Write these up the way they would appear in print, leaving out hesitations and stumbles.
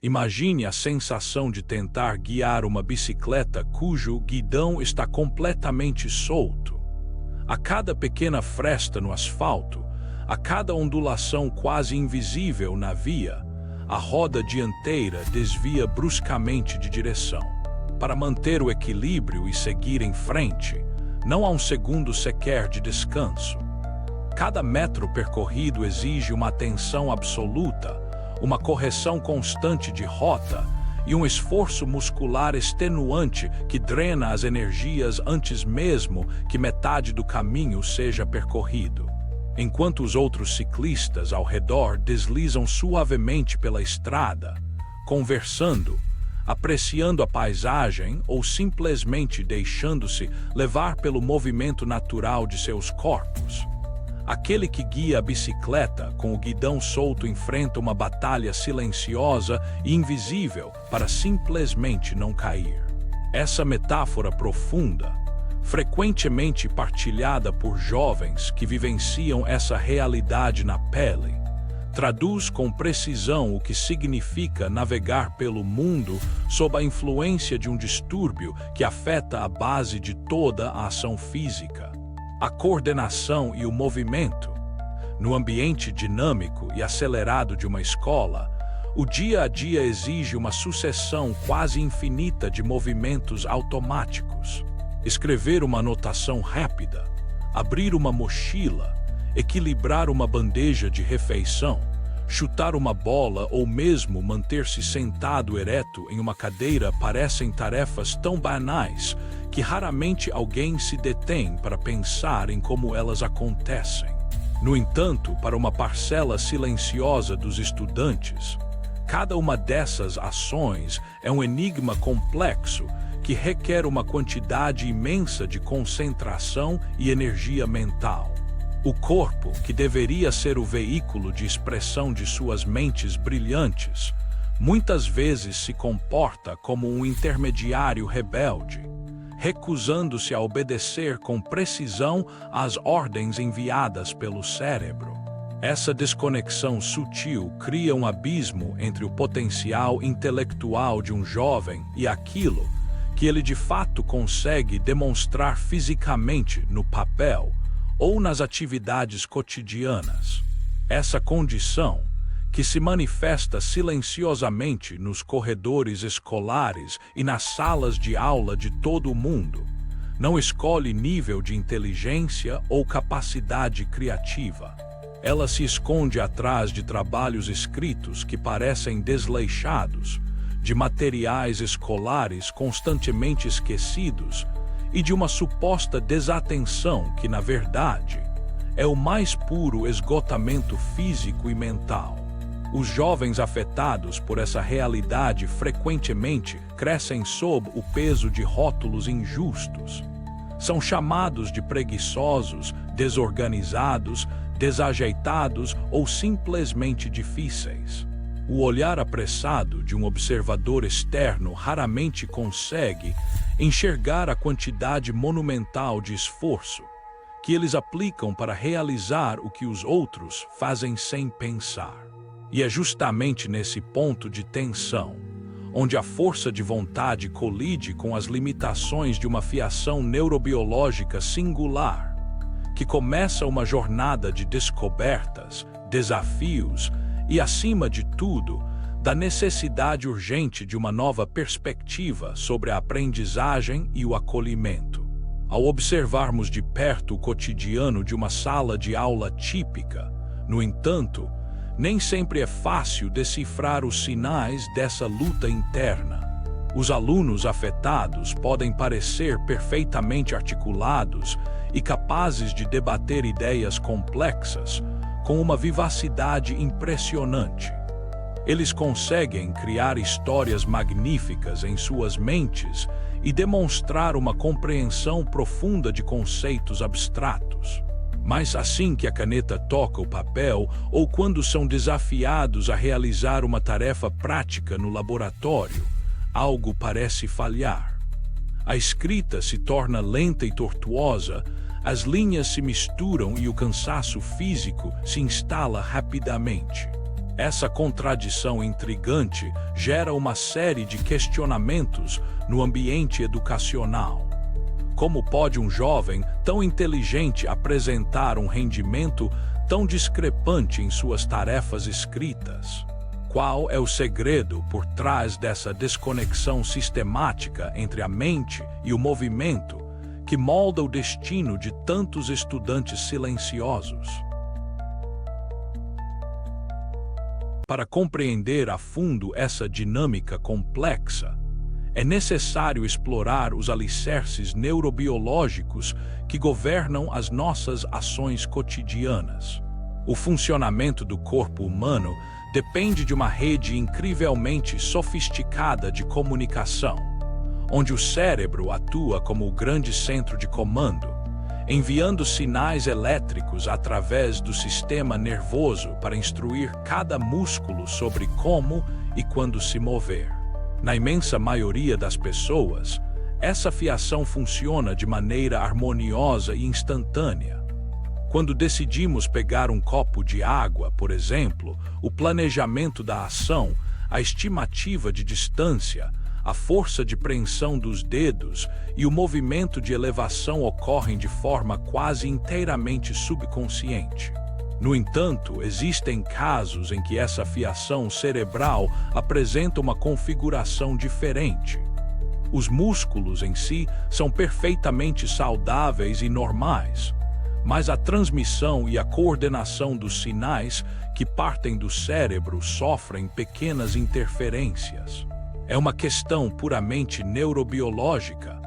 Imagine a sensação de tentar guiar uma bicicleta cujo guidão está completamente solto. A cada pequena fresta no asfalto, a cada ondulação quase invisível na via, a roda dianteira desvia bruscamente de direção. Para manter o equilíbrio e seguir em frente, não há um segundo sequer de descanso. Cada metro percorrido exige uma atenção absoluta, uma correção constante de rota e um esforço muscular extenuante que drena as energias antes mesmo que metade do caminho seja percorrido. Enquanto os outros ciclistas ao redor deslizam suavemente pela estrada, conversando, apreciando a paisagem ou simplesmente deixando-se levar pelo movimento natural de seus corpos. Aquele que guia a bicicleta com o guidão solto enfrenta uma batalha silenciosa e invisível para simplesmente não cair. Essa metáfora profunda, frequentemente partilhada por jovens que vivenciam essa realidade na pele, traduz com precisão o que significa navegar pelo mundo sob a influência de um distúrbio que afeta a base de toda a ação física. A coordenação e o movimento. No ambiente dinâmico e acelerado de uma escola, o dia a dia exige uma sucessão quase infinita de movimentos automáticos. Escrever uma anotação rápida, abrir uma mochila, equilibrar uma bandeja de refeição, chutar uma bola ou mesmo manter-se sentado ereto em uma cadeira parecem tarefas tão banais que raramente alguém se detém para pensar em como elas acontecem. No entanto, para uma parcela silenciosa dos estudantes, cada uma dessas ações é um enigma complexo que requer uma quantidade imensa de concentração e energia mental. O corpo, que deveria ser o veículo de expressão de suas mentes brilhantes, muitas vezes se comporta como um intermediário rebelde, recusando-se a obedecer com precisão às ordens enviadas pelo cérebro. Essa desconexão sutil cria um abismo entre o potencial intelectual de um jovem e aquilo que ele de fato consegue demonstrar fisicamente no papel ou nas atividades cotidianas. Essa condição, que se manifesta silenciosamente nos corredores escolares e nas salas de aula de todo o mundo, não escolhe nível de inteligência ou capacidade criativa. Ela se esconde atrás de trabalhos escritos que parecem desleixados, de materiais escolares constantemente esquecidos e de uma suposta desatenção que, na verdade, é o mais puro esgotamento físico e mental. Os jovens afetados por essa realidade frequentemente crescem sob o peso de rótulos injustos. São chamados de preguiçosos, desorganizados, desajeitados ou simplesmente difíceis. O olhar apressado de um observador externo raramente consegue enxergar a quantidade monumental de esforço que eles aplicam para realizar o que os outros fazem sem pensar. E é justamente nesse ponto de tensão, onde a força de vontade colide com as limitações de uma fiação neurobiológica singular, que começa uma jornada de descobertas, desafios e, acima de tudo, da necessidade urgente de uma nova perspectiva sobre a aprendizagem e o acolhimento. Ao observarmos de perto o cotidiano de uma sala de aula típica, no entanto, nem sempre é fácil decifrar os sinais dessa luta interna. Os alunos afetados podem parecer perfeitamente articulados e capazes de debater ideias complexas com uma vivacidade impressionante. Eles conseguem criar histórias magníficas em suas mentes e demonstrar uma compreensão profunda de conceitos abstratos. Mas assim que a caneta toca o papel ou quando são desafiados a realizar uma tarefa prática no laboratório, algo parece falhar. A escrita se torna lenta e tortuosa, as linhas se misturam e o cansaço físico se instala rapidamente. Essa contradição intrigante gera uma série de questionamentos no ambiente educacional. Como pode um jovem tão inteligente apresentar um rendimento tão discrepante em suas tarefas escritas? Qual é o segredo por trás dessa desconexão sistemática entre a mente e o movimento que molda o destino de tantos estudantes silenciosos? Para compreender a fundo essa dinâmica complexa, é necessário explorar os alicerces neurobiológicos que governam as nossas ações cotidianas. O funcionamento do corpo humano depende de uma rede incrivelmente sofisticada de comunicação, onde o cérebro atua como o grande centro de comando, enviando sinais elétricos através do sistema nervoso para instruir cada músculo sobre como e quando se mover. Na imensa maioria das pessoas, essa fiação funciona de maneira harmoniosa e instantânea. Quando decidimos pegar um copo de água, por exemplo, o planejamento da ação, a estimativa de distância, a força de preensão dos dedos e o movimento de elevação ocorrem de forma quase inteiramente subconsciente. No entanto, existem casos em que essa fiação cerebral apresenta uma configuração diferente. Os músculos em si são perfeitamente saudáveis e normais, mas a transmissão e a coordenação dos sinais que partem do cérebro sofrem pequenas interferências. É uma questão puramente neurobiológica,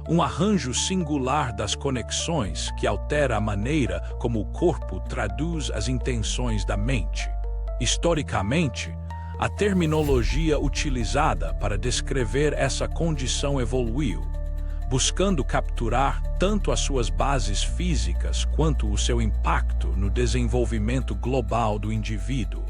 um arranjo singular das conexões que altera a maneira como o corpo traduz as intenções da mente. Historicamente, a terminologia utilizada para descrever essa condição evoluiu, buscando capturar tanto as suas bases físicas quanto o seu impacto no desenvolvimento global do indivíduo.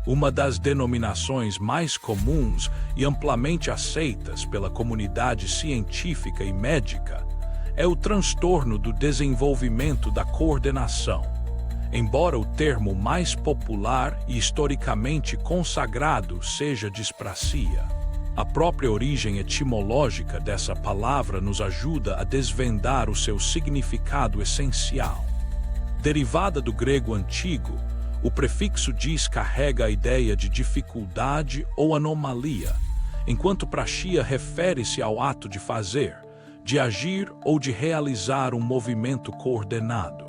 Uma das denominações mais comuns e amplamente aceitas pela comunidade científica e médica é o transtorno do desenvolvimento da coordenação. Embora o termo mais popular e historicamente consagrado seja dispraxia, a própria origem etimológica dessa palavra nos ajuda a desvendar o seu significado essencial. Derivada do grego antigo, o prefixo dis carrega a ideia de dificuldade ou anomalia, enquanto praxia refere-se ao ato de fazer, de agir ou de realizar um movimento coordenado.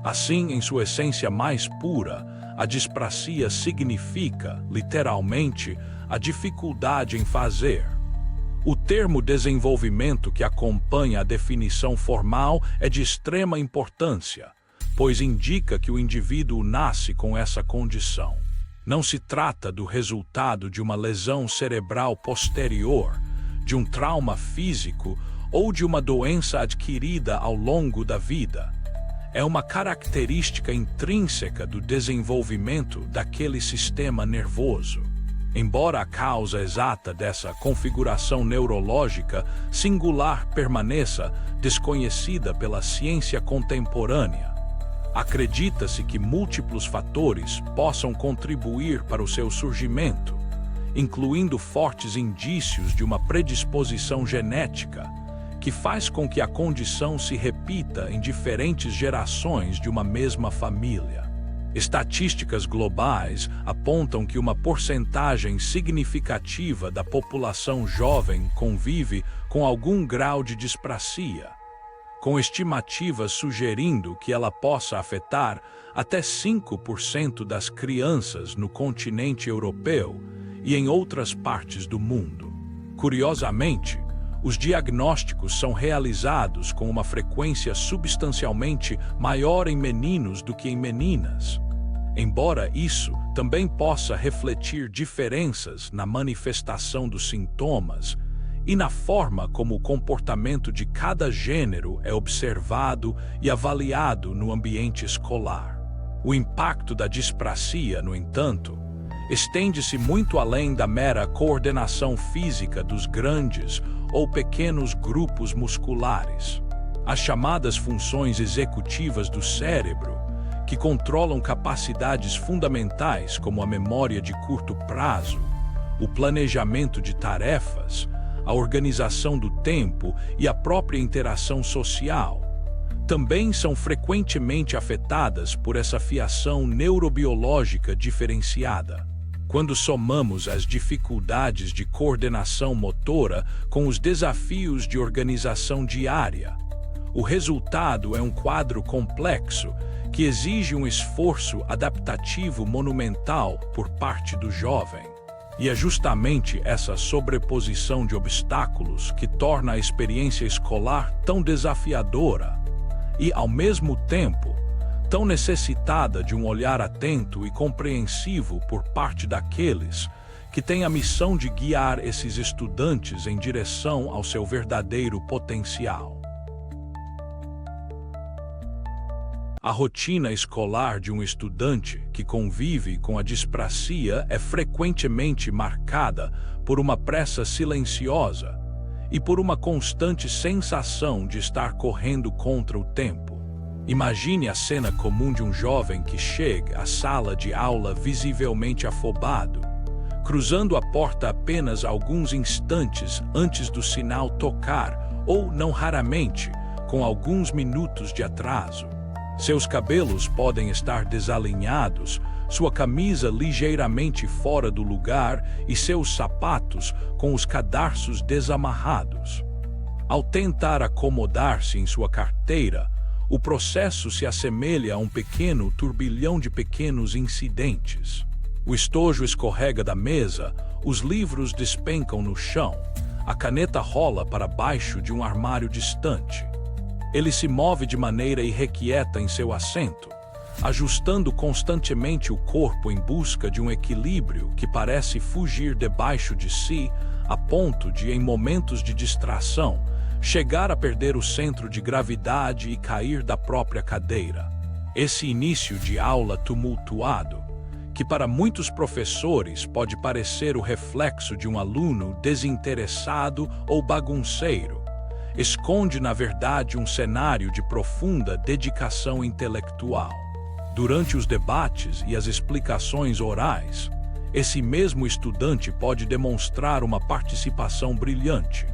Assim, em sua essência mais pura, a dispraxia significa, literalmente, a dificuldade em fazer. O termo desenvolvimento que acompanha a definição formal é de extrema importância, pois indica que o indivíduo nasce com essa condição. Não se trata do resultado de uma lesão cerebral posterior, de um trauma físico ou de uma doença adquirida ao longo da vida. É uma característica intrínseca do desenvolvimento daquele sistema nervoso. Embora a causa exata dessa configuração neurológica singular permaneça desconhecida pela ciência contemporânea, acredita-se que múltiplos fatores possam contribuir para o seu surgimento, incluindo fortes indícios de uma predisposição genética, que faz com que a condição se repita em diferentes gerações de uma mesma família. Estatísticas globais apontam que uma porcentagem significativa da população jovem convive com algum grau de dispraxia, com estimativas sugerindo que ela possa afetar até 5% das crianças no continente europeu e em outras partes do mundo. Curiosamente, os diagnósticos são realizados com uma frequência substancialmente maior em meninos do que em meninas, embora isso também possa refletir diferenças na manifestação dos sintomas e na forma como o comportamento de cada gênero é observado e avaliado no ambiente escolar. O impacto da dispraxia, no entanto, estende-se muito além da mera coordenação física dos grandes ou pequenos grupos musculares. As chamadas funções executivas do cérebro, que controlam capacidades fundamentais como a memória de curto prazo, o planejamento de tarefas, a organização do tempo e a própria interação social, também são frequentemente afetadas por essa fiação neurobiológica diferenciada. Quando somamos as dificuldades de coordenação motora com os desafios de organização diária, o resultado é um quadro complexo que exige um esforço adaptativo monumental por parte do jovem. E é justamente essa sobreposição de obstáculos que torna a experiência escolar tão desafiadora e, ao mesmo tempo, tão necessitada de um olhar atento e compreensivo por parte daqueles que têm a missão de guiar esses estudantes em direção ao seu verdadeiro potencial. A rotina escolar de um estudante que convive com a dispraxia é frequentemente marcada por uma pressa silenciosa e por uma constante sensação de estar correndo contra o tempo. Imagine a cena comum de um jovem que chega à sala de aula visivelmente afobado, cruzando a porta apenas alguns instantes antes do sinal tocar, ou, não raramente, com alguns minutos de atraso. Seus cabelos podem estar desalinhados, sua camisa ligeiramente fora do lugar e seus sapatos com os cadarços desamarrados. Ao tentar acomodar-se em sua carteira, o processo se assemelha a um pequeno turbilhão de pequenos incidentes. O estojo escorrega da mesa, os livros despencam no chão, a caneta rola para baixo de um armário distante. Ele se move de maneira irrequieta em seu assento, ajustando constantemente o corpo em busca de um equilíbrio que parece fugir debaixo de si, a ponto de, em momentos de distração, chegar a perder o centro de gravidade e cair da própria cadeira. Esse início de aula tumultuado, que para muitos professores pode parecer o reflexo de um aluno desinteressado ou bagunceiro, esconde, na verdade, um cenário de profunda dedicação intelectual. Durante os debates e as explicações orais, esse mesmo estudante pode demonstrar uma participação brilhante.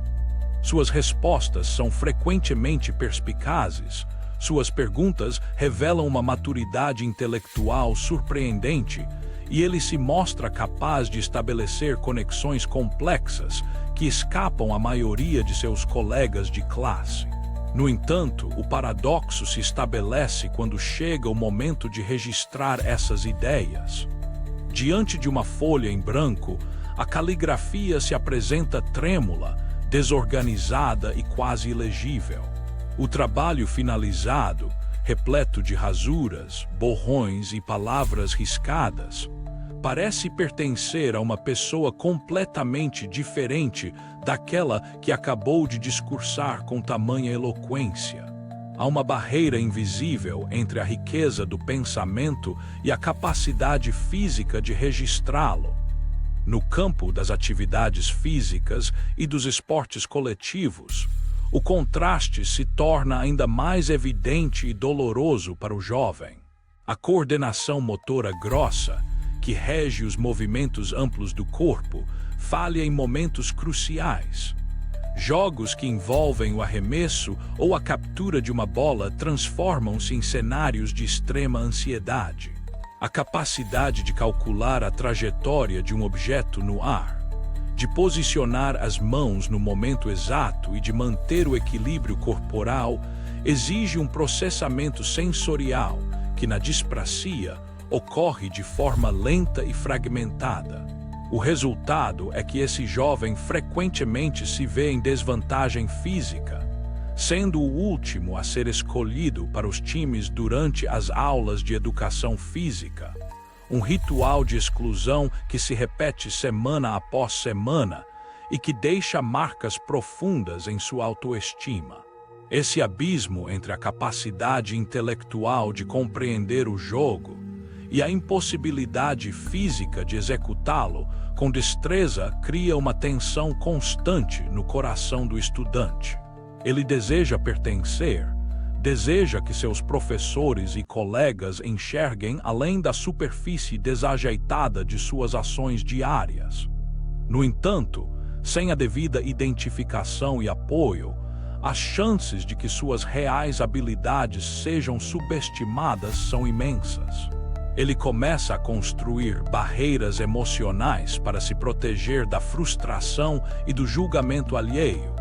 Suas respostas são frequentemente perspicazes, suas perguntas revelam uma maturidade intelectual surpreendente e ele se mostra capaz de estabelecer conexões complexas que escapam à maioria de seus colegas de classe. No entanto, o paradoxo se estabelece quando chega o momento de registrar essas ideias. Diante de uma folha em branco, a caligrafia se apresenta trêmula, desorganizada e quase ilegível. O trabalho finalizado, repleto de rasuras, borrões e palavras riscadas, parece pertencer a uma pessoa completamente diferente daquela que acabou de discursar com tamanha eloquência. Há uma barreira invisível entre a riqueza do pensamento e a capacidade física de registrá-lo. No campo das atividades físicas e dos esportes coletivos, o contraste se torna ainda mais evidente e doloroso para o jovem. A coordenação motora grossa, que rege os movimentos amplos do corpo, falha em momentos cruciais. Jogos que envolvem o arremesso ou a captura de uma bola transformam-se em cenários de extrema ansiedade. A capacidade de calcular a trajetória de um objeto no ar, de posicionar as mãos no momento exato e de manter o equilíbrio corporal exige um processamento sensorial que, na dispraxia, ocorre de forma lenta e fragmentada. O resultado é que esse jovem frequentemente se vê em desvantagem física, sendo o último a ser escolhido para os times durante as aulas de educação física, um ritual de exclusão que se repete semana após semana e que deixa marcas profundas em sua autoestima. Esse abismo entre a capacidade intelectual de compreender o jogo e a impossibilidade física de executá-lo com destreza cria uma tensão constante no coração do estudante. Ele deseja pertencer, Deseja que seus professores e colegas enxerguem além da superfície desajeitada de suas ações diárias. No entanto, sem a devida identificação e apoio, as chances de que suas reais habilidades sejam subestimadas são imensas. Ele começa a construir barreiras emocionais para se proteger da frustração e do julgamento alheio,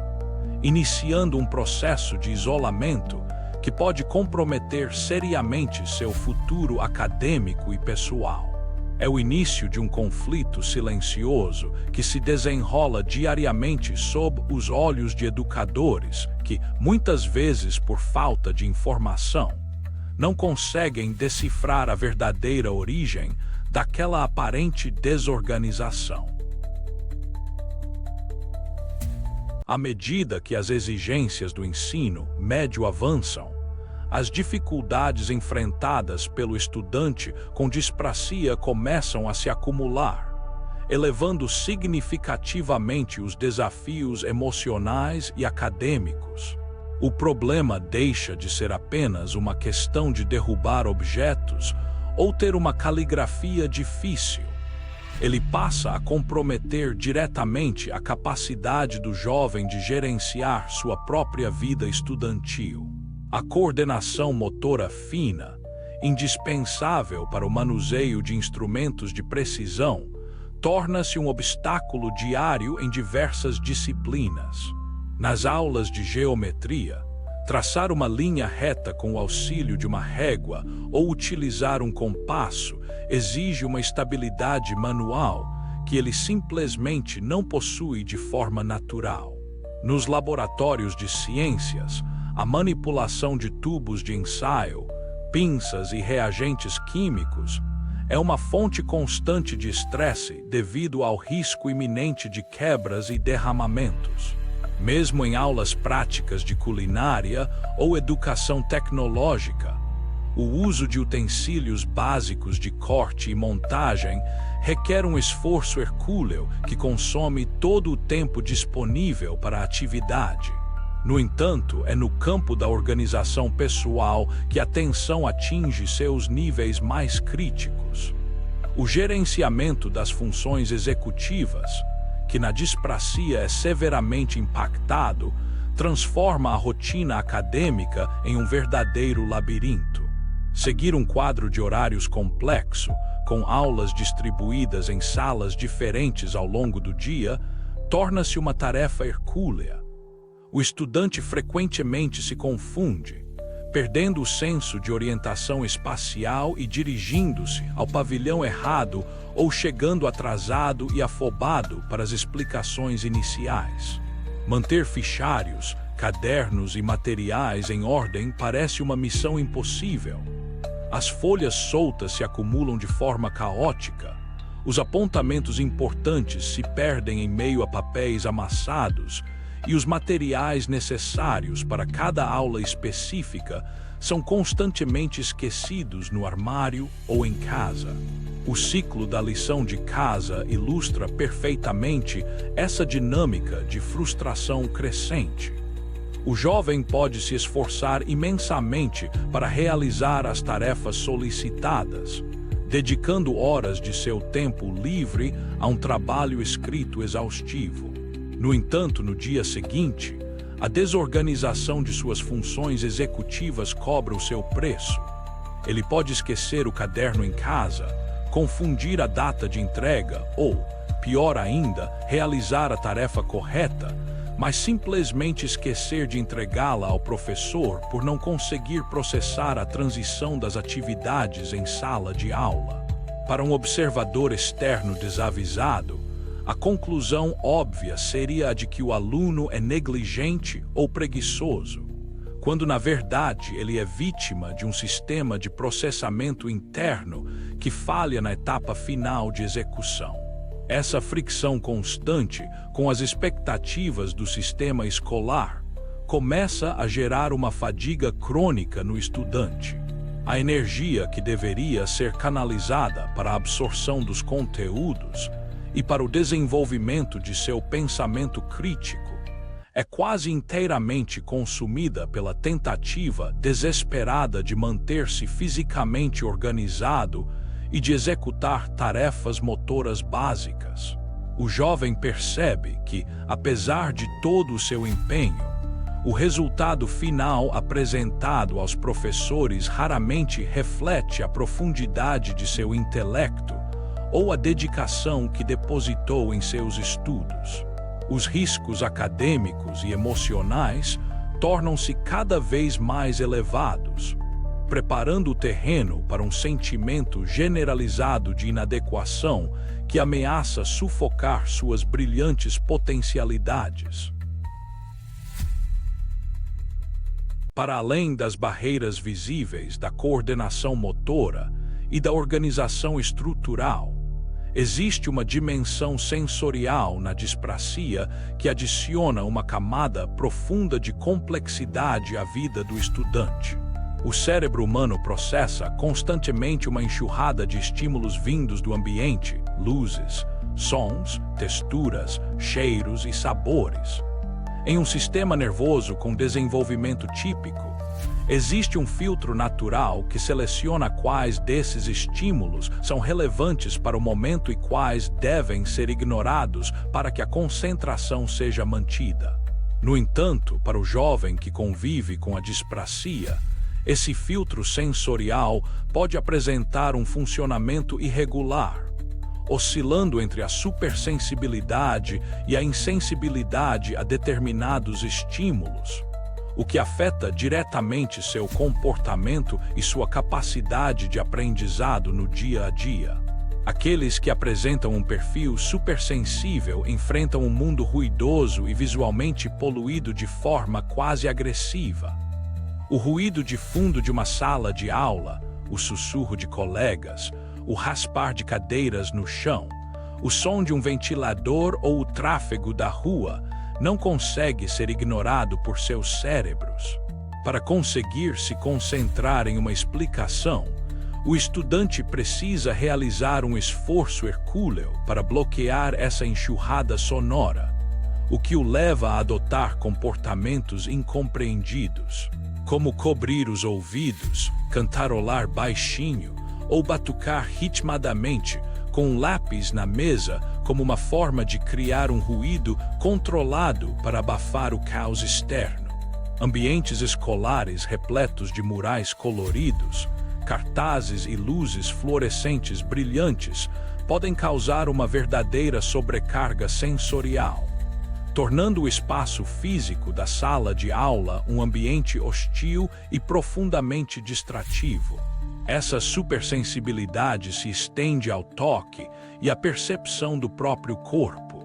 iniciando um processo de isolamento que pode comprometer seriamente seu futuro acadêmico e pessoal. É o início de um conflito silencioso que se desenrola diariamente sob os olhos de educadores que, muitas vezes por falta de informação, não conseguem decifrar a verdadeira origem daquela aparente desorganização. À medida que as exigências do ensino médio avançam, as dificuldades enfrentadas pelo estudante com dispraxia começam a se acumular, elevando significativamente os desafios emocionais e acadêmicos. O problema deixa de ser apenas uma questão de derrubar objetos ou ter uma caligrafia difícil. Ele passa a comprometer diretamente a capacidade do jovem de gerenciar sua própria vida estudantil. A coordenação motora fina, indispensável para o manuseio de instrumentos de precisão, torna-se um obstáculo diário em diversas disciplinas. Nas aulas de geometria, traçar uma linha reta com o auxílio de uma régua ou utilizar um compasso exige uma estabilidade manual que ele simplesmente não possui de forma natural. Nos laboratórios de ciências, a manipulação de tubos de ensaio, pinças e reagentes químicos é uma fonte constante de estresse devido ao risco iminente de quebras e derramamentos. Mesmo em aulas práticas de culinária ou educação tecnológica, o uso de utensílios básicos de corte e montagem requer um esforço hercúleo que consome todo o tempo disponível para a atividade. No entanto, é no campo da organização pessoal que a tensão atinge seus níveis mais críticos. O gerenciamento das funções executivas, que na dispraxia é severamente impactado, transforma a rotina acadêmica em um verdadeiro labirinto. Seguir um quadro de horários complexo, com aulas distribuídas em salas diferentes ao longo do dia, torna-se uma tarefa hercúlea. O estudante frequentemente se confunde, perdendo o senso de orientação espacial e dirigindo-se ao pavilhão errado ou chegando atrasado e afobado para as explicações iniciais. Manter fichários, cadernos e materiais em ordem parece uma missão impossível. As folhas soltas se acumulam de forma caótica, os apontamentos importantes se perdem em meio a papéis amassados e os materiais necessários para cada aula específica são constantemente esquecidos no armário ou em casa. O ciclo da lição de casa ilustra perfeitamente essa dinâmica de frustração crescente. O jovem pode se esforçar imensamente para realizar as tarefas solicitadas, dedicando horas de seu tempo livre a um trabalho escrito exaustivo. No entanto, no dia seguinte, a desorganização de suas funções executivas cobra o seu preço. Ele pode esquecer o caderno em casa, confundir a data de entrega ou, pior ainda, realizar a tarefa correta, mas simplesmente esquecer de entregá-la ao professor por não conseguir processar a transição das atividades em sala de aula. Para um observador externo desavisado, a conclusão óbvia seria a de que o aluno é negligente ou preguiçoso, quando na verdade ele é vítima de um sistema de processamento interno que falha na etapa final de execução. Essa fricção constante com as expectativas do sistema escolar começa a gerar uma fadiga crônica no estudante. A energia que deveria ser canalizada para a absorção dos conteúdos e para o desenvolvimento de seu pensamento crítico é quase inteiramente consumida pela tentativa desesperada de manter-se fisicamente organizado e de executar tarefas motoras básicas. O jovem percebe que, apesar de todo o seu empenho, o resultado final apresentado aos professores raramente reflete a profundidade de seu intelecto ou a dedicação que depositou em seus estudos. Os riscos acadêmicos e emocionais tornam-se cada vez mais elevados, preparando o terreno para um sentimento generalizado de inadequação que ameaça sufocar suas brilhantes potencialidades. Para além das barreiras visíveis da coordenação motora e da organização estrutural, existe uma dimensão sensorial na dispraxia que adiciona uma camada profunda de complexidade à vida do estudante. O cérebro humano processa constantemente uma enxurrada de estímulos vindos do ambiente, luzes, sons, texturas, cheiros e sabores. Em um sistema nervoso com desenvolvimento típico, existe um filtro natural que seleciona quais desses estímulos são relevantes para o momento e quais devem ser ignorados para que a concentração seja mantida. No entanto, para o jovem que convive com a dispraxia, esse filtro sensorial pode apresentar um funcionamento irregular, oscilando entre a supersensibilidade e a insensibilidade a determinados estímulos, o que afeta diretamente seu comportamento e sua capacidade de aprendizado no dia a dia. Aqueles que apresentam um perfil supersensível enfrentam um mundo ruidoso e visualmente poluído de forma quase agressiva. O ruído de fundo de uma sala de aula, o sussurro de colegas, o raspar de cadeiras no chão, o som de um ventilador ou o tráfego da rua não consegue ser ignorado por seus cérebros. Para conseguir se concentrar em uma explicação, o estudante precisa realizar um esforço hercúleo para bloquear essa enxurrada sonora, o que o leva a adotar comportamentos incompreendidos, como cobrir os ouvidos, cantarolar baixinho ou batucar ritmadamente com um lápis na mesa como uma forma de criar um ruído controlado para abafar o caos externo. Ambientes escolares repletos de murais coloridos, cartazes e luzes fluorescentes brilhantes podem causar uma verdadeira sobrecarga sensorial, tornando o espaço físico da sala de aula um ambiente hostil e profundamente distrativo. Essa supersensibilidade se estende ao toque e à percepção do próprio corpo.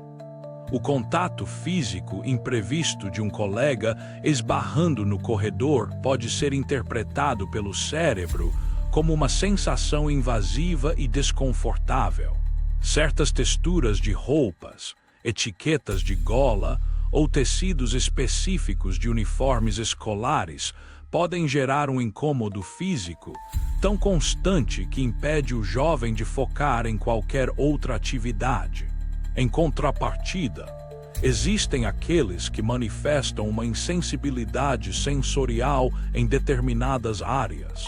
O contato físico imprevisto de um colega esbarrando no corredor pode ser interpretado pelo cérebro como uma sensação invasiva e desconfortável. Certas texturas de roupas, etiquetas de gola ou tecidos específicos de uniformes escolares podem gerar um incômodo físico tão constante que impede o jovem de focar em qualquer outra atividade. Em contrapartida, existem aqueles que manifestam uma insensibilidade sensorial em determinadas áreas.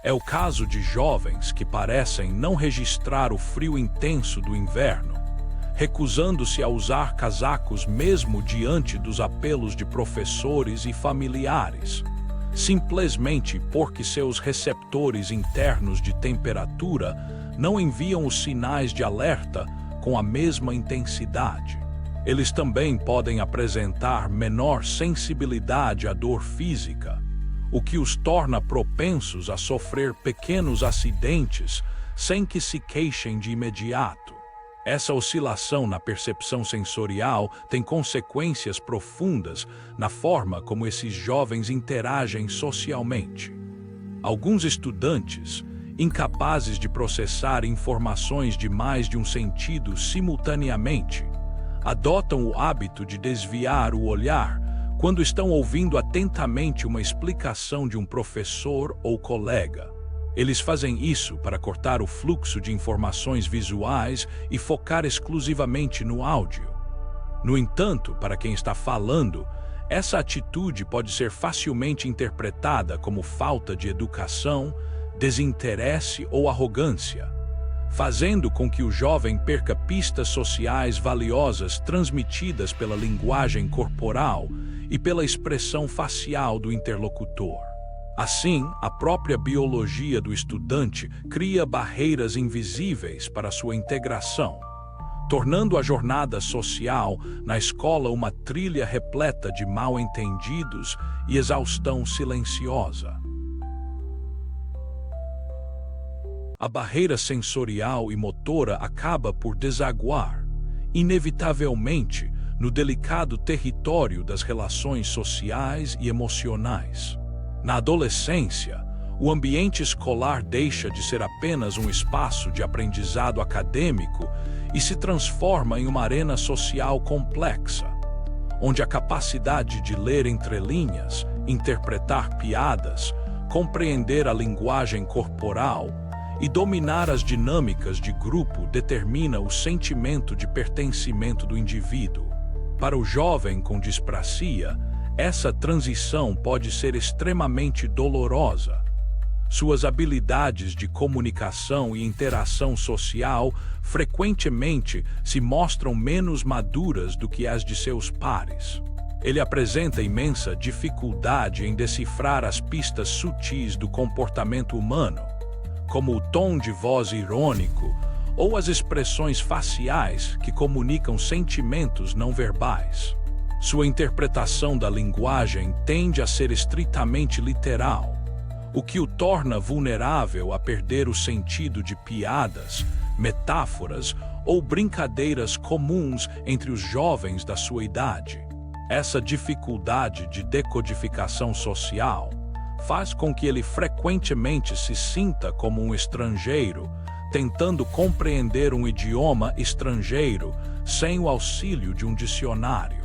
É o caso de jovens que parecem não registrar o frio intenso do inverno, recusando-se a usar casacos mesmo diante dos apelos de professores e familiares, simplesmente porque seus receptores internos de temperatura não enviam os sinais de alerta com a mesma intensidade. Eles também podem apresentar menor sensibilidade à dor física, o que os torna propensos a sofrer pequenos acidentes sem que se queixem de imediato. Essa oscilação na percepção sensorial tem consequências profundas na forma como esses jovens interagem socialmente. Alguns estudantes, incapazes de processar informações de mais de um sentido simultaneamente, adotam o hábito de desviar o olhar quando estão ouvindo atentamente uma explicação de um professor ou colega. Eles fazem isso para cortar o fluxo de informações visuais e focar exclusivamente no áudio. No entanto, para quem está falando, essa atitude pode ser facilmente interpretada como falta de educação, desinteresse ou arrogância, fazendo com que o jovem perca pistas sociais valiosas transmitidas pela linguagem corporal e pela expressão facial do interlocutor. Assim, a própria biologia do estudante cria barreiras invisíveis para sua integração, tornando a jornada social na escola uma trilha repleta de mal-entendidos e exaustão silenciosa. A barreira sensorial e motora acaba por desaguar, inevitavelmente, no delicado território das relações sociais e emocionais. Na adolescência, o ambiente escolar deixa de ser apenas um espaço de aprendizado acadêmico e se transforma em uma arena social complexa, onde a capacidade de ler entre linhas, interpretar piadas, compreender a linguagem corporal e dominar as dinâmicas de grupo determina o sentimento de pertencimento do indivíduo. Para o jovem com dispraxia, essa transição pode ser extremamente dolorosa. Suas habilidades de comunicação e interação social frequentemente se mostram menos maduras do que as de seus pares. Ele apresenta imensa dificuldade em decifrar as pistas sutis do comportamento humano, como o tom de voz irônico ou as expressões faciais que comunicam sentimentos não verbais. Sua interpretação da linguagem tende a ser estritamente literal, o que o torna vulnerável a perder o sentido de piadas, metáforas ou brincadeiras comuns entre os jovens da sua idade. Essa dificuldade de decodificação social faz com que ele frequentemente se sinta como um estrangeiro, tentando compreender um idioma estrangeiro sem o auxílio de um dicionário.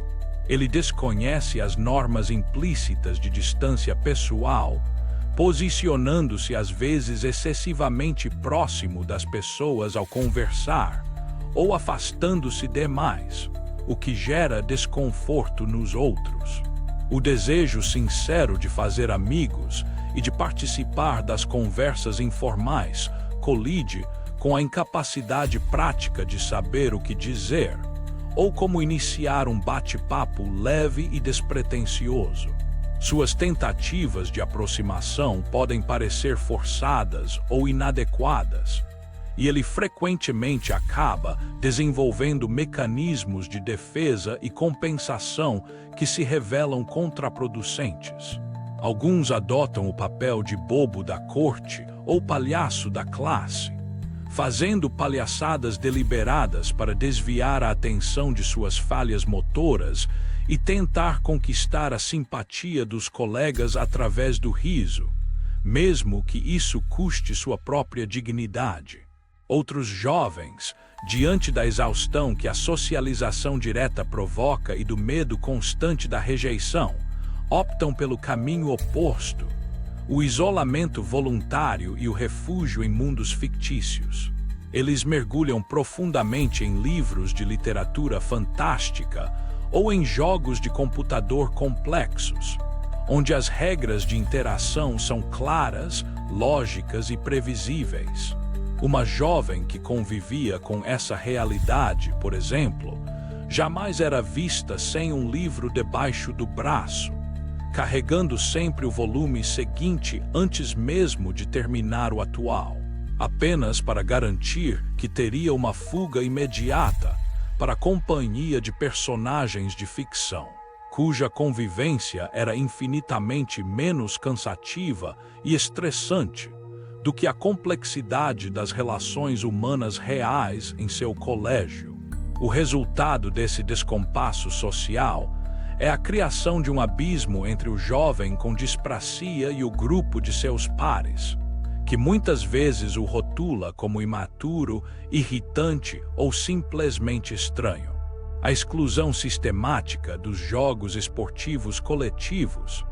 Ele desconhece as normas implícitas de distância pessoal, posicionando-se às vezes excessivamente próximo das pessoas ao conversar, ou afastando-se demais, o que gera desconforto nos outros. O desejo sincero de fazer amigos e de participar das conversas informais colide com a incapacidade prática de saber o que dizer, ou como iniciar um bate-papo leve e despretensioso. Suas tentativas de aproximação podem parecer forçadas ou inadequadas, e ele frequentemente acaba desenvolvendo mecanismos de defesa e compensação que se revelam contraproducentes. Alguns adotam o papel de bobo da corte ou palhaço da classe, fazendo palhaçadas deliberadas para desviar a atenção de suas falhas motoras e tentar conquistar a simpatia dos colegas através do riso, mesmo que isso custe sua própria dignidade. Outros jovens, diante da exaustão que a socialização direta provoca e do medo constante da rejeição, optam pelo caminho oposto, o isolamento voluntário e o refúgio em mundos fictícios. Eles mergulham profundamente em livros de literatura fantástica ou em jogos de computador complexos, onde as regras de interação são claras, lógicas e previsíveis. Uma jovem que convivia com essa realidade, por exemplo, jamais era vista sem um livro debaixo do braço, carregando sempre o volume seguinte antes mesmo de terminar o atual, apenas para garantir que teria uma fuga imediata para a companhia de personagens de ficção, cuja convivência era infinitamente menos cansativa e estressante do que a complexidade das relações humanas reais em seu colégio. O resultado desse descompasso social é a criação de um abismo entre o jovem com dispraxia e o grupo de seus pares, que muitas vezes o rotula como imaturo, irritante ou simplesmente estranho. A exclusão sistemática dos jogos esportivos coletivos,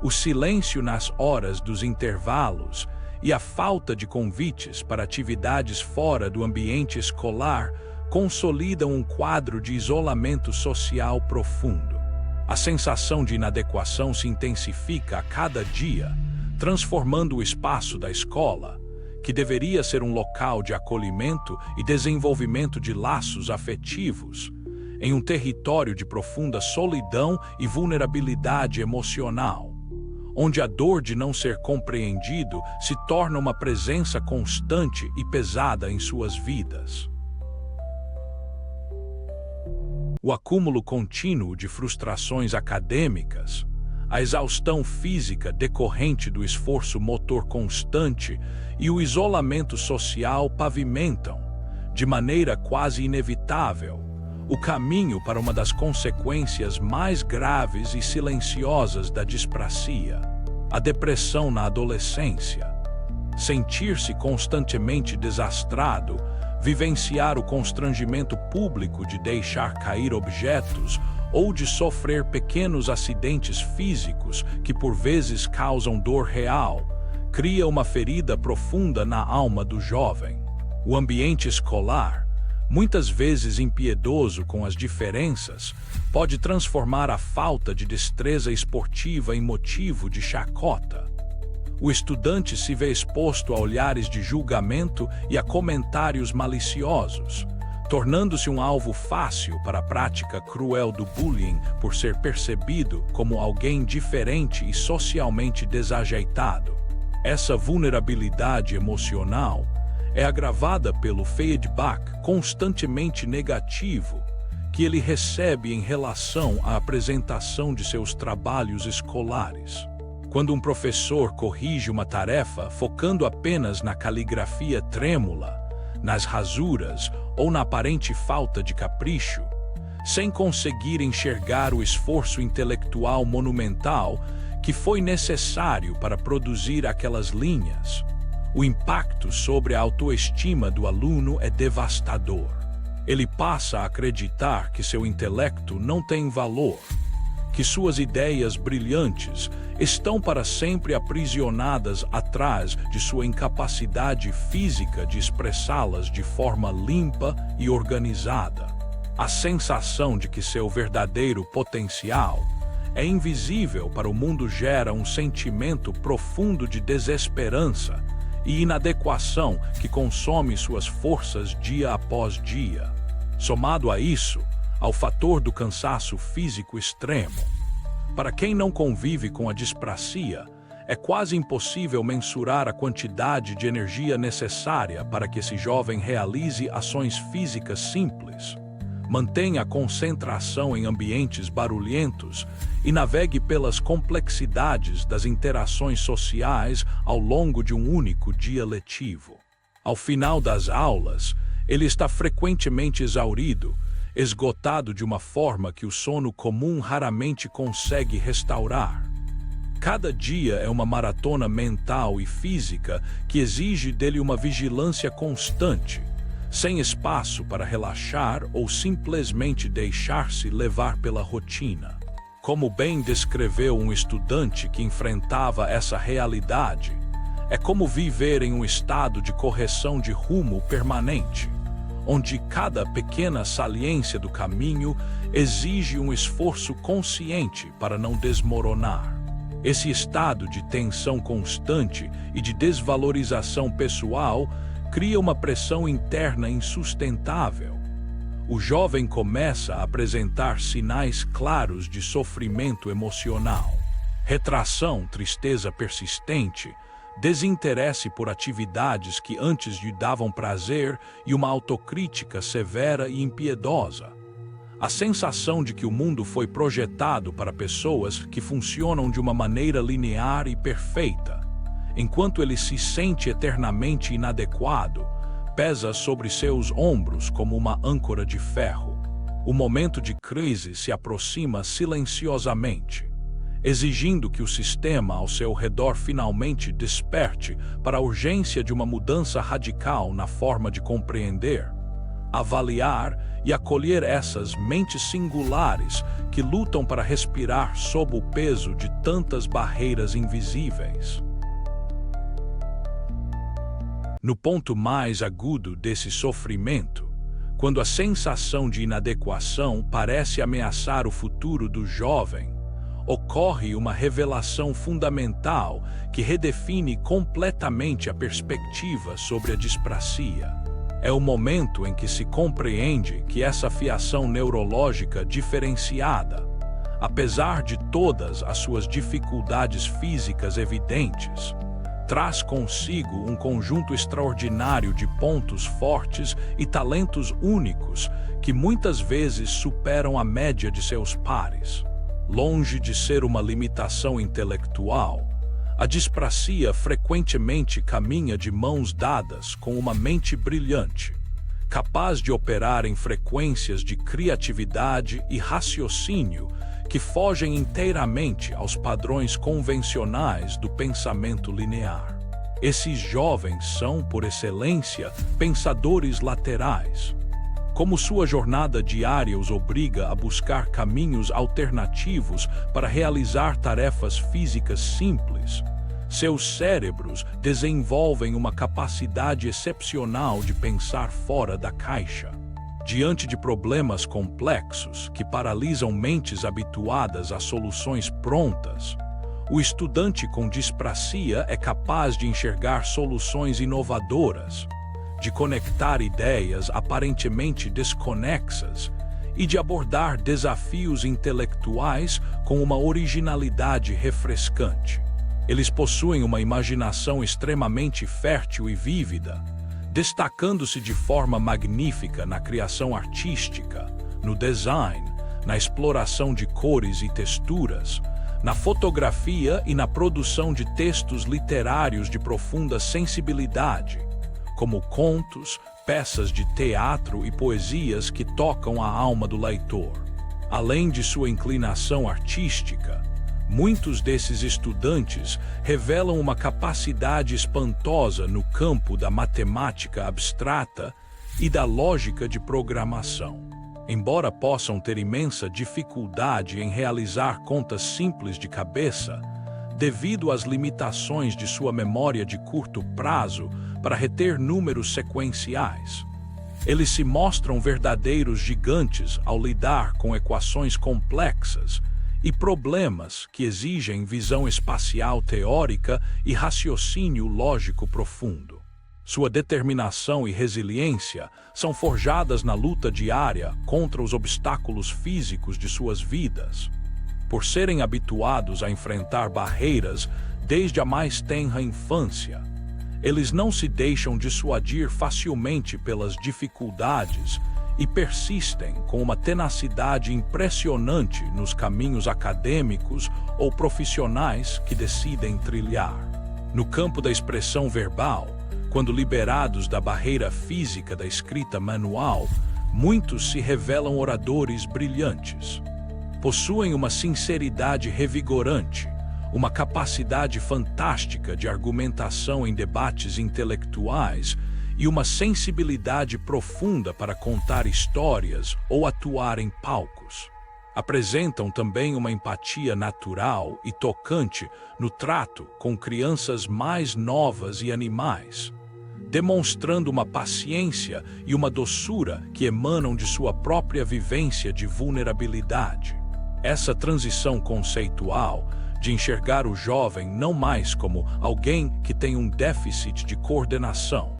o silêncio nas horas dos intervalos e a falta de convites para atividades fora do ambiente escolar consolidam um quadro de isolamento social profundo. A sensação de inadequação se intensifica a cada dia, transformando o espaço da escola, que deveria ser um local de acolhimento e desenvolvimento de laços afetivos, em um território de profunda solidão e vulnerabilidade emocional, onde a dor de não ser compreendido se torna uma presença constante e pesada em suas vidas. O acúmulo contínuo de frustrações acadêmicas, a exaustão física decorrente do esforço motor constante e o isolamento social pavimentam, de maneira quase inevitável, o caminho para uma das consequências mais graves e silenciosas da dispraxia, a depressão na adolescência. Sentir-se constantemente desastrado, vivenciar o constrangimento público de deixar cair objetos ou de sofrer pequenos acidentes físicos que por vezes causam dor real, cria uma ferida profunda na alma do jovem. O ambiente escolar, muitas vezes impiedoso com as diferenças, pode transformar a falta de destreza esportiva em motivo de chacota. O estudante se vê exposto a olhares de julgamento e a comentários maliciosos, tornando-se um alvo fácil para a prática cruel do bullying por ser percebido como alguém diferente e socialmente desajeitado. Essa vulnerabilidade emocional é agravada pelo feedback constantemente negativo que ele recebe em relação à apresentação de seus trabalhos escolares. Quando um professor corrige uma tarefa focando apenas na caligrafia trêmula, nas rasuras ou na aparente falta de capricho, sem conseguir enxergar o esforço intelectual monumental que foi necessário para produzir aquelas linhas, o impacto sobre a autoestima do aluno é devastador. Ele passa a acreditar que seu intelecto não tem valor, que suas ideias brilhantes estão para sempre aprisionadas atrás de sua incapacidade física de expressá-las de forma limpa e organizada. A sensação de que seu verdadeiro potencial é invisível para o mundo gera um sentimento profundo de desesperança e inadequação que consome suas forças dia após dia. Somado a isso, ao fator do cansaço físico extremo, para quem não convive com a dispraxia, é quase impossível mensurar a quantidade de energia necessária para que esse jovem realize ações físicas simples, mantenha a concentração em ambientes barulhentos e navegue pelas complexidades das interações sociais ao longo de um único dia letivo. Ao final das aulas, ele está frequentemente exaurido, esgotado de uma forma que o sono comum raramente consegue restaurar. Cada dia é uma maratona mental e física que exige dele uma vigilância constante, sem espaço para relaxar ou simplesmente deixar-se levar pela rotina. Como bem descreveu um estudante que enfrentava essa realidade, é como viver em um estado de correção de rumo permanente, onde cada pequena saliência do caminho exige um esforço consciente para não desmoronar. Esse estado de tensão constante e de desvalorização pessoal cria uma pressão interna insustentável. O jovem começa a apresentar sinais claros de sofrimento emocional, retração, tristeza persistente, desinteresse por atividades que antes lhe davam prazer e uma autocrítica severa e impiedosa. A sensação de que o mundo foi projetado para pessoas que funcionam de uma maneira linear e perfeita, enquanto ele se sente eternamente inadequado, pesa sobre seus ombros como uma âncora de ferro. O momento de crise se aproxima silenciosamente, exigindo que o sistema ao seu redor finalmente desperte para a urgência de uma mudança radical na forma de compreender, avaliar e acolher essas mentes singulares que lutam para respirar sob o peso de tantas barreiras invisíveis. No ponto mais agudo desse sofrimento, Quando a sensação de inadequação parece ameaçar o futuro do jovem, ocorre uma revelação fundamental que redefine completamente a perspectiva sobre a disprasia. É o momento em que se compreende que essa fiação neurológica diferenciada, apesar de todas as suas dificuldades físicas evidentes, traz consigo um conjunto extraordinário de pontos fortes e talentos únicos que muitas vezes superam a média de seus pares. Longe de ser uma limitação intelectual, a disprasia frequentemente caminha de mãos dadas com uma mente brilhante, capaz de operar em frequências de criatividade e raciocínio que fogem inteiramente aos padrões convencionais do pensamento linear. Esses jovens são, por excelência, pensadores laterais. Como sua jornada diária os obriga a buscar caminhos alternativos para realizar tarefas físicas simples, seus cérebros desenvolvem uma capacidade excepcional de pensar fora da caixa. Diante de problemas complexos que paralisam mentes habituadas a soluções prontas, o estudante com disprasia é capaz de enxergar soluções inovadoras, de conectar ideias aparentemente desconexas e de abordar desafios intelectuais com uma originalidade refrescante. Eles possuem uma imaginação extremamente fértil e vívida, destacando-se de forma magnífica na criação artística, no design, na exploração de cores e texturas, na fotografia e na produção de textos literários de profunda sensibilidade, como contos, peças de teatro e poesias que tocam a alma do leitor. Além de sua inclinação artística, muitos desses estudantes revelam uma capacidade espantosa no campo da matemática abstrata e da lógica de programação. Embora possam ter imensa dificuldade em realizar contas simples de cabeça, devido às limitações de sua memória de curto prazo para reter números sequenciais, eles se mostram verdadeiros gigantes ao lidar com equações complexas e problemas que exigem visão espacial teórica e raciocínio lógico profundo. Sua determinação e resiliência são forjadas na luta diária contra os obstáculos físicos de suas vidas. Por serem habituados a enfrentar barreiras desde a mais tenra infância, eles não se deixam dissuadir facilmente pelas dificuldades e persistem com uma tenacidade impressionante nos caminhos acadêmicos ou profissionais que decidem trilhar. No campo da expressão verbal, quando liberados da barreira física da escrita manual, muitos se revelam oradores brilhantes. Possuem uma sinceridade revigorante, uma capacidade fantástica de argumentação em debates intelectuais e uma sensibilidade profunda para contar histórias ou atuar em palcos. Apresentam também uma empatia natural e tocante no trato com crianças mais novas e animais, demonstrando uma paciência e uma doçura que emanam de sua própria vivência de vulnerabilidade. Essa transição conceitual de enxergar o jovem não mais como alguém que tem um déficit de coordenação,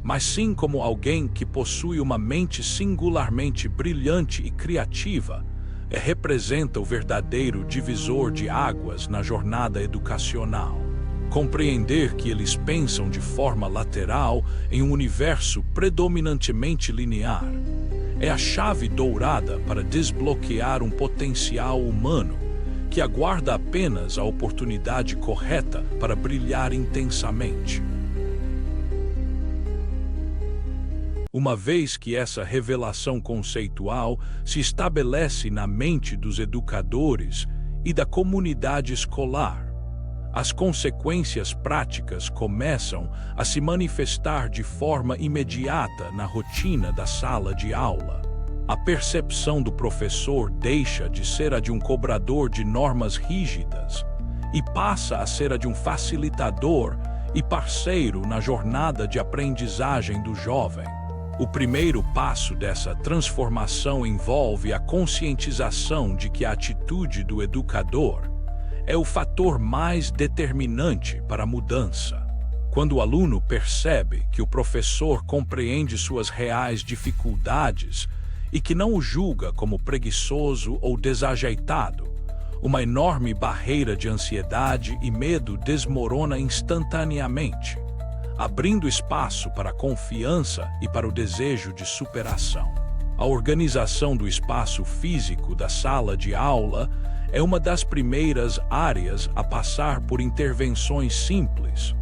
mas sim como alguém que possui uma mente singularmente brilhante e criativa, representa o verdadeiro divisor de águas na jornada educacional. Compreender que eles pensam de forma lateral em um universo predominantemente linear é a chave dourada para desbloquear um potencial humano que aguarda apenas a oportunidade correta para brilhar intensamente. Uma vez que essa revelação conceitual se estabelece na mente dos educadores e da comunidade escolar, as consequências práticas começam a se manifestar de forma imediata na rotina da sala de aula. A percepção do professor deixa de ser a de um cobrador de normas rígidas e passa a ser a de um facilitador e parceiro na jornada de aprendizagem do jovem. O primeiro passo dessa transformação envolve a conscientização de que a atitude do educador é o fator mais determinante para a mudança. Quando o aluno percebe que o professor compreende suas reais dificuldades e que não o julga como preguiçoso ou desajeitado, uma enorme barreira de ansiedade e medo desmorona instantaneamente, abrindo espaço para a confiança e para o desejo de superação. A organização do espaço físico da sala de aula é uma das primeiras áreas a passar por intervenções simples,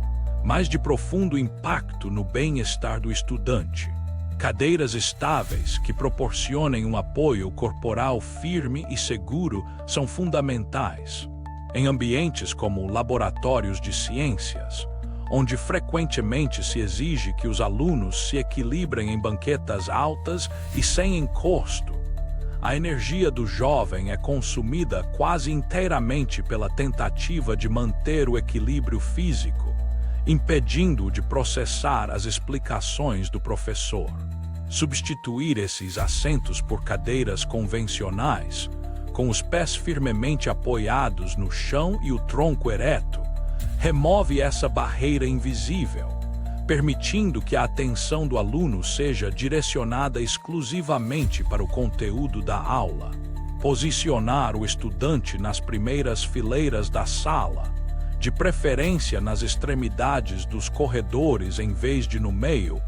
mas de profundo impacto no bem-estar do estudante. Cadeiras estáveis que proporcionem um apoio corporal firme e seguro são fundamentais. Em ambientes como laboratórios de ciências, onde frequentemente se exige que os alunos se equilibrem em banquetas altas e sem encosto, a energia do jovem é consumida quase inteiramente pela tentativa de manter o equilíbrio físico, impedindo-o de processar as explicações do professor. Substituir esses assentos por cadeiras convencionais, com os pés firmemente apoiados no chão e o tronco ereto, remove essa barreira invisível, permitindo que a atenção do aluno seja direcionada exclusivamente para o conteúdo da aula. Posicionar o estudante nas primeiras fileiras da sala, de preferência nas extremidades dos corredores em vez de no meio,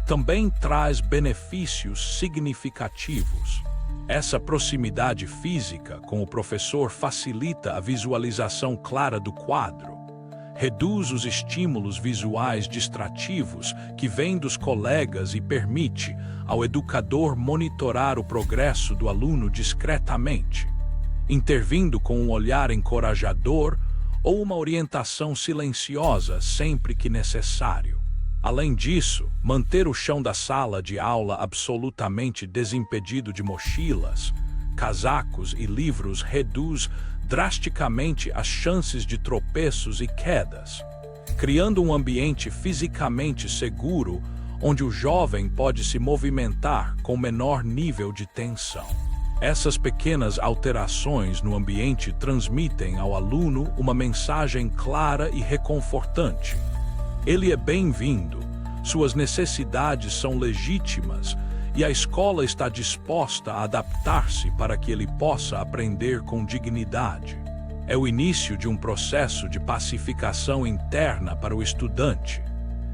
também traz benefícios significativos. Essa proximidade física com o professor facilita a visualização clara do quadro, reduz os estímulos visuais distrativos que vêm dos colegas e permite ao educador monitorar o progresso do aluno discretamente, intervindo com um olhar encorajador ou uma orientação silenciosa sempre que necessário. Além disso, manter o chão da sala de aula absolutamente desimpedido de mochilas, casacos e livros reduz drasticamente as chances de tropeços e quedas, criando um ambiente fisicamente seguro onde o jovem pode se movimentar com menor nível de tensão. Essas pequenas alterações no ambiente transmitem ao aluno uma mensagem clara e reconfortante. Ele é bem-vindo, suas necessidades são legítimas e a escola está disposta a adaptar-se para que ele possa aprender com dignidade. É o início de um processo de pacificação interna para o estudante,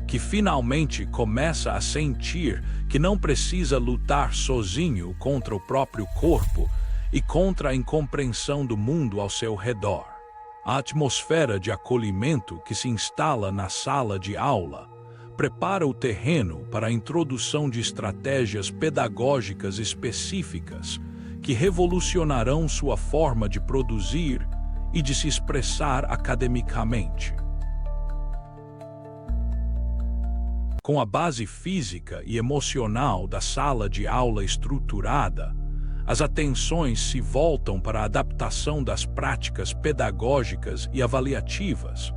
que finalmente começa a sentir que não precisa lutar sozinho contra o próprio corpo e contra a incompreensão do mundo ao seu redor. A atmosfera de acolhimento que se instala na sala de aula prepara o terreno para a introdução de estratégias pedagógicas específicas que revolucionarão sua forma de produzir e de se expressar academicamente. Com a base física e emocional da sala de aula estruturada, as atenções se voltam para a adaptação das práticas pedagógicas e avaliativas,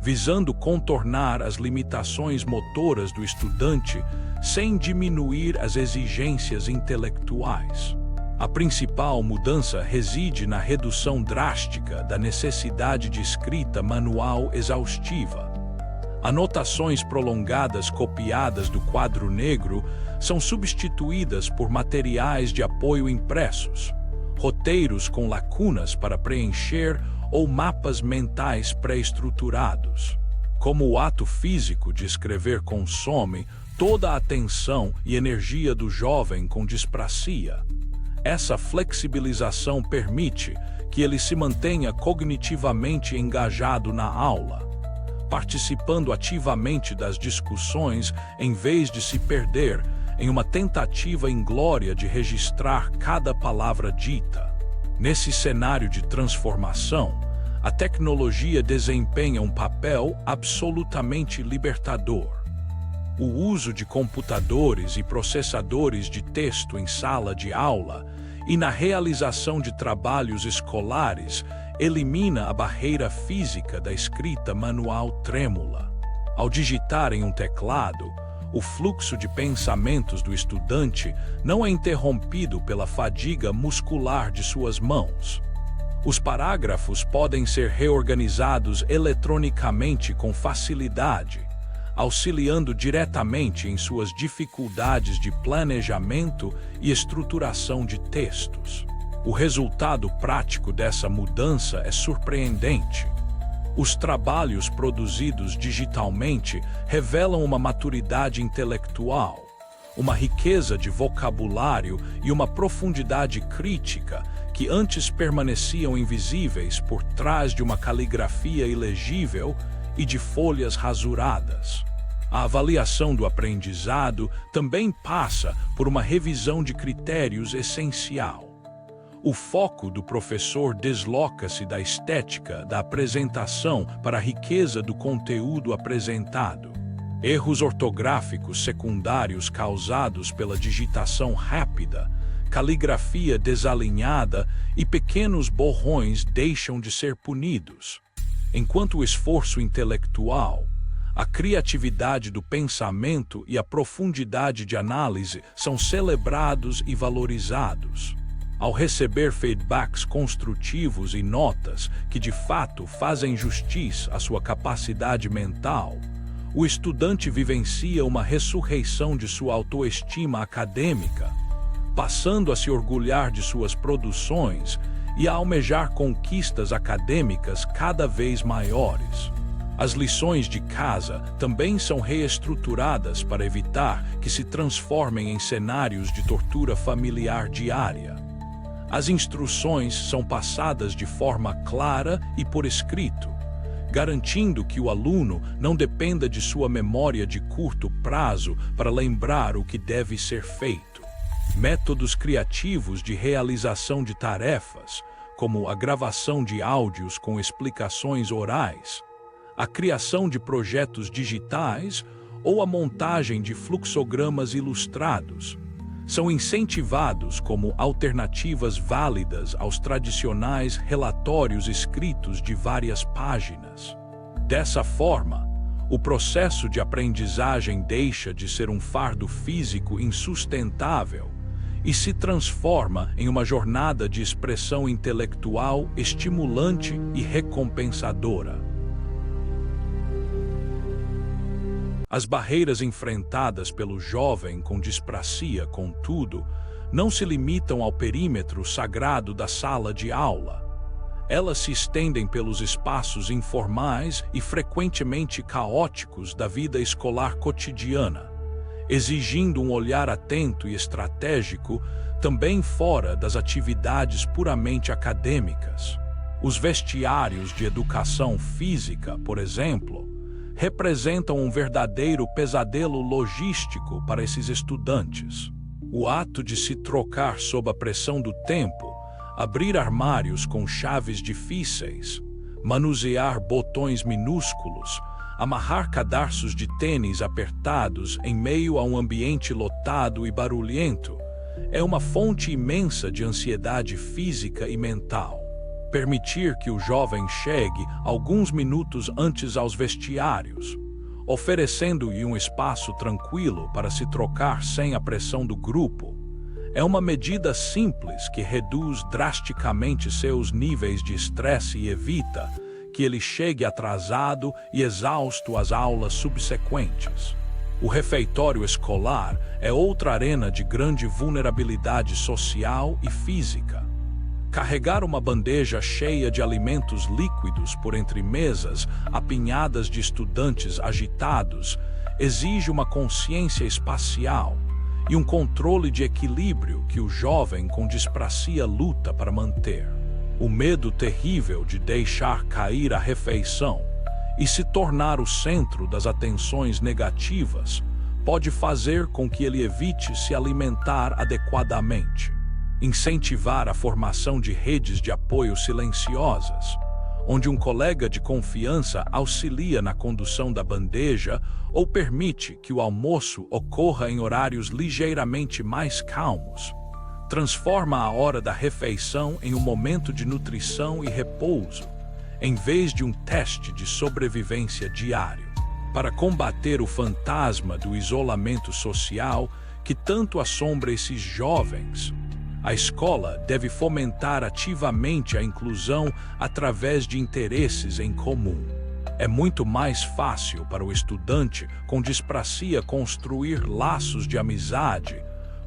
visando contornar as limitações motoras do estudante sem diminuir as exigências intelectuais. A principal mudança reside na redução drástica da necessidade de escrita manual exaustiva. Anotações prolongadas copiadas do quadro negro são substituídas por materiais de apoio impressos, roteiros com lacunas para preencher ou mapas mentais pré-estruturados. Como o ato físico de escrever consome toda a atenção e energia do jovem com dispraxia, essa flexibilização permite que ele se mantenha cognitivamente engajado na aula, participando ativamente das discussões em vez de se perder em uma tentativa inglória de registrar cada palavra dita. Nesse cenário de transformação, a tecnologia desempenha um papel absolutamente libertador. O uso de computadores e processadores de texto em sala de aula e na realização de trabalhos escolares elimina a barreira física da escrita manual trêmula. Ao digitar em um teclado, o fluxo de pensamentos do estudante não é interrompido pela fadiga muscular de suas mãos. Os parágrafos podem ser reorganizados eletronicamente com facilidade, auxiliando diretamente em suas dificuldades de planejamento e estruturação de textos. O resultado prático dessa mudança é surpreendente. Os trabalhos produzidos digitalmente revelam uma maturidade intelectual, uma riqueza de vocabulário e uma profundidade crítica que antes permaneciam invisíveis por trás de uma caligrafia ilegível e de folhas rasuradas. A avaliação do aprendizado também passa por uma revisão de critérios essencial. O foco do professor desloca-se da estética da apresentação para a riqueza do conteúdo apresentado. Erros ortográficos secundários causados pela digitação rápida, caligrafia desalinhada e pequenos borrões deixam de ser punidos, enquanto o esforço intelectual, a criatividade do pensamento e a profundidade de análise são celebrados e valorizados. Ao receber feedbacks construtivos e notas que de fato fazem justiça à sua capacidade mental, o estudante vivencia uma ressurreição de sua autoestima acadêmica, passando a se orgulhar de suas produções e a almejar conquistas acadêmicas cada vez maiores. As lições de casa também são reestruturadas para evitar que se transformem em cenários de tortura familiar diária. As instruções são passadas de forma clara e por escrito, garantindo que o aluno não dependa de sua memória de curto prazo para lembrar o que deve ser feito. Métodos criativos de realização de tarefas, como a gravação de áudios com explicações orais, a criação de projetos digitais ou a montagem de fluxogramas ilustrados, são incentivados como alternativas válidas aos tradicionais relatórios escritos de várias páginas. Dessa forma, o processo de aprendizagem deixa de ser um fardo físico insustentável e se transforma em uma jornada de expressão intelectual estimulante e recompensadora. As barreiras enfrentadas pelo jovem com dispraxia, contudo, não se limitam ao perímetro sagrado da sala de aula. Elas se estendem pelos espaços informais e frequentemente caóticos da vida escolar cotidiana, exigindo um olhar atento e estratégico também fora das atividades puramente acadêmicas. Os vestiários de educação física, por exemplo, representam um verdadeiro pesadelo logístico para esses estudantes. O ato de se trocar sob a pressão do tempo, abrir armários com chaves difíceis, manusear botões minúsculos, amarrar cadarços de tênis apertados em meio a um ambiente lotado e barulhento, é uma fonte imensa de ansiedade física e mental. Permitir que o jovem chegue alguns minutos antes aos vestiários, oferecendo-lhe um espaço tranquilo para se trocar sem a pressão do grupo, é uma medida simples que reduz drasticamente seus níveis de estresse e evita que ele chegue atrasado e exausto às aulas subsequentes. O refeitório escolar é outra arena de grande vulnerabilidade social e física. Carregar uma bandeja cheia de alimentos líquidos por entre mesas apinhadas de estudantes agitados exige uma consciência espacial e um controle de equilíbrio que o jovem com dispraxia luta para manter. O medo terrível de deixar cair a refeição e se tornar o centro das atenções negativas pode fazer com que ele evite se alimentar adequadamente. Incentivar a formação de redes de apoio silenciosas, onde um colega de confiança auxilia na condução da bandeja ou permite que o almoço ocorra em horários ligeiramente mais calmos, transforma a hora da refeição em um momento de nutrição e repouso, em vez de um teste de sobrevivência diário. Para combater o fantasma do isolamento social que tanto assombra esses jovens, a escola deve fomentar ativamente a inclusão através de interesses em comum. É muito mais fácil para o estudante com dispraxia construir laços de amizade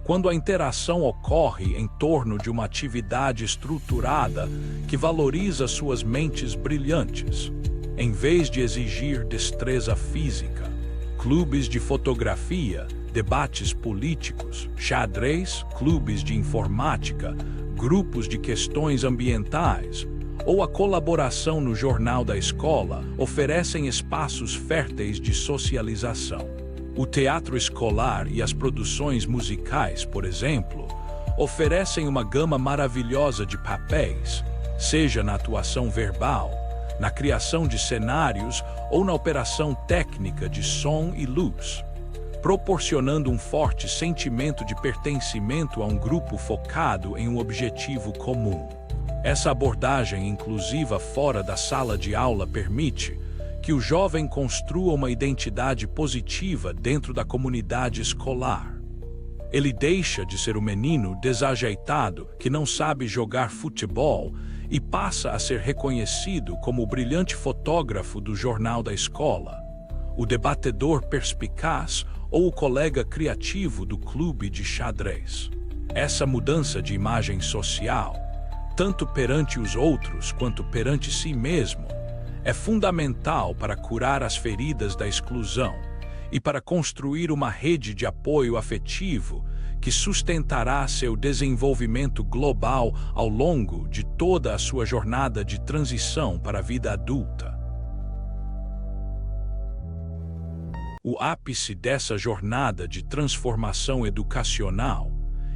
quando a interação ocorre em torno de uma atividade estruturada que valoriza suas mentes brilhantes, em vez de exigir destreza física. Clubes de fotografia, debates políticos, xadrez, clubes de informática, grupos de questões ambientais ou a colaboração no jornal da escola oferecem espaços férteis de socialização. O teatro escolar e as produções musicais, por exemplo, oferecem uma gama maravilhosa de papéis, seja na atuação verbal, na criação de cenários ou na operação técnica de som e luz, proporcionando um forte sentimento de pertencimento a um grupo focado em um objetivo comum. Essa abordagem inclusiva fora da sala de aula permite que o jovem construa uma identidade positiva dentro da comunidade escolar. Ele deixa de ser o menino desajeitado que não sabe jogar futebol e passa a ser reconhecido como o brilhante fotógrafo do jornal da escola, o debatedor perspicaz ou o colega criativo do clube de xadrez. Essa mudança de imagem social, tanto perante os outros quanto perante si mesmo, é fundamental para curar as feridas da exclusão e para construir uma rede de apoio afetivo que sustentará seu desenvolvimento global ao longo de toda a sua jornada de transição para a vida adulta. O ápice dessa jornada de transformação educacional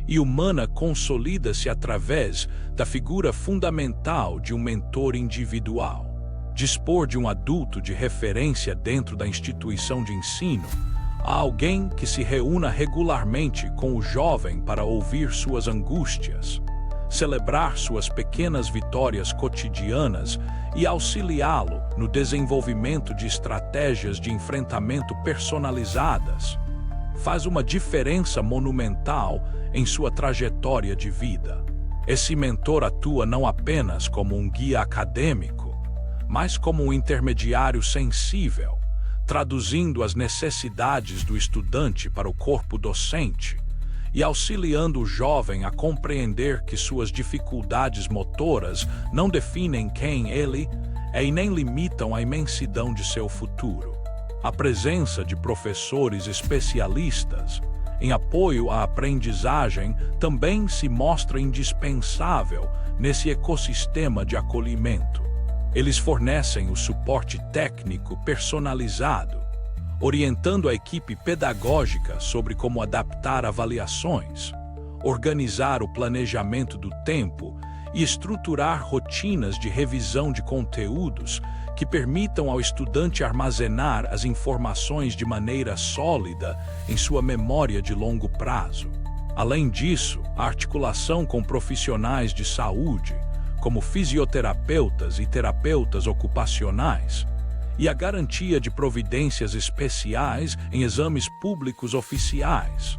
e humana consolida-se através da figura fundamental de um mentor individual. Dispor de um adulto de referência dentro da instituição de ensino, a alguém que se reúna regularmente com o jovem para ouvir suas angústias, celebrar suas pequenas vitórias cotidianas e auxiliá-lo no desenvolvimento de estratégias de enfrentamento personalizadas, faz uma diferença monumental em sua trajetória de vida. Esse mentor atua não apenas como um guia acadêmico, mas como um intermediário sensível, traduzindo as necessidades do estudante para o corpo docente e auxiliando o jovem a compreender que suas dificuldades motoras não definem quem ele é e nem limitam a imensidão de seu futuro. A presença de professores especialistas em apoio à aprendizagem também se mostra indispensável nesse ecossistema de acolhimento. Eles fornecem o suporte técnico personalizado, orientando a equipe pedagógica sobre como adaptar avaliações, organizar o planejamento do tempo e estruturar rotinas de revisão de conteúdos que permitam ao estudante armazenar as informações de maneira sólida em sua memória de longo prazo. Além disso, a articulação com profissionais de saúde, como fisioterapeutas e terapeutas ocupacionais, e a garantia de providências especiais em exames públicos oficiais,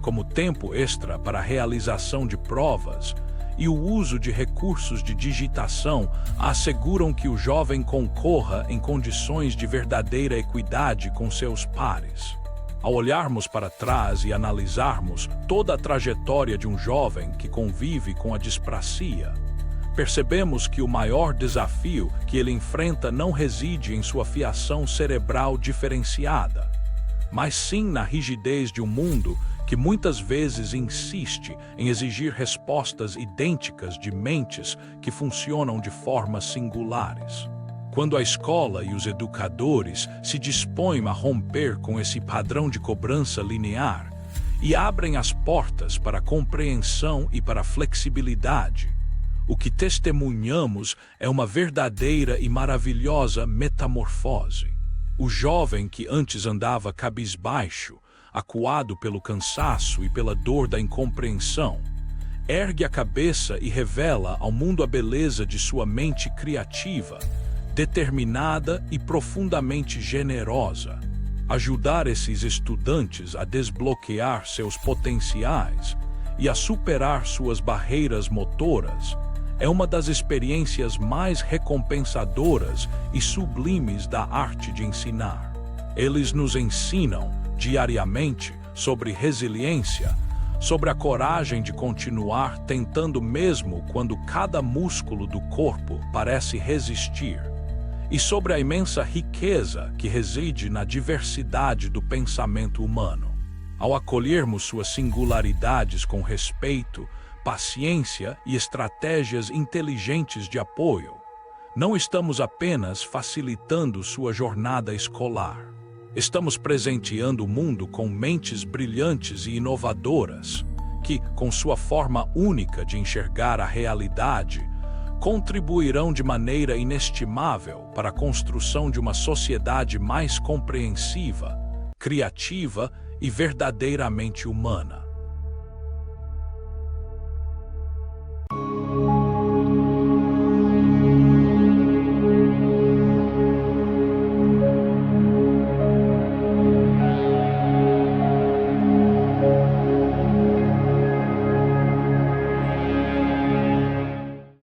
como tempo extra para a realização de provas e o uso de recursos de digitação, asseguram que o jovem concorra em condições de verdadeira equidade com seus pares. Ao olharmos para trás e analisarmos toda a trajetória de um jovem que convive com a dispraxia, percebemos que o maior desafio que ele enfrenta não reside em sua fiação cerebral diferenciada, mas sim na rigidez de um mundo que muitas vezes insiste em exigir respostas idênticas de mentes que funcionam de formas singulares. Quando a escola e os educadores se dispõem a romper com esse padrão de cobrança linear e abrem as portas para a compreensão e para a flexibilidade, o que testemunhamos é uma verdadeira e maravilhosa metamorfose. O jovem que antes andava cabisbaixo, acuado pelo cansaço e pela dor da incompreensão, ergue a cabeça e revela ao mundo a beleza de sua mente criativa, determinada e profundamente generosa. Ajudar esses estudantes a desbloquear seus potenciais e a superar suas barreiras motoras é uma das experiências mais recompensadoras e sublimes da arte de ensinar. Eles nos ensinam diariamente sobre resiliência, sobre a coragem de continuar tentando mesmo quando cada músculo do corpo parece resistir, e sobre a imensa riqueza que reside na diversidade do pensamento humano. Ao acolhermos suas singularidades com respeito, paciência e estratégias inteligentes de apoio, não estamos apenas facilitando sua jornada escolar. Estamos presenteando o mundo com mentes brilhantes e inovadoras que, com sua forma única de enxergar a realidade, contribuirão de maneira inestimável para a construção de uma sociedade mais compreensiva, criativa e verdadeiramente humana.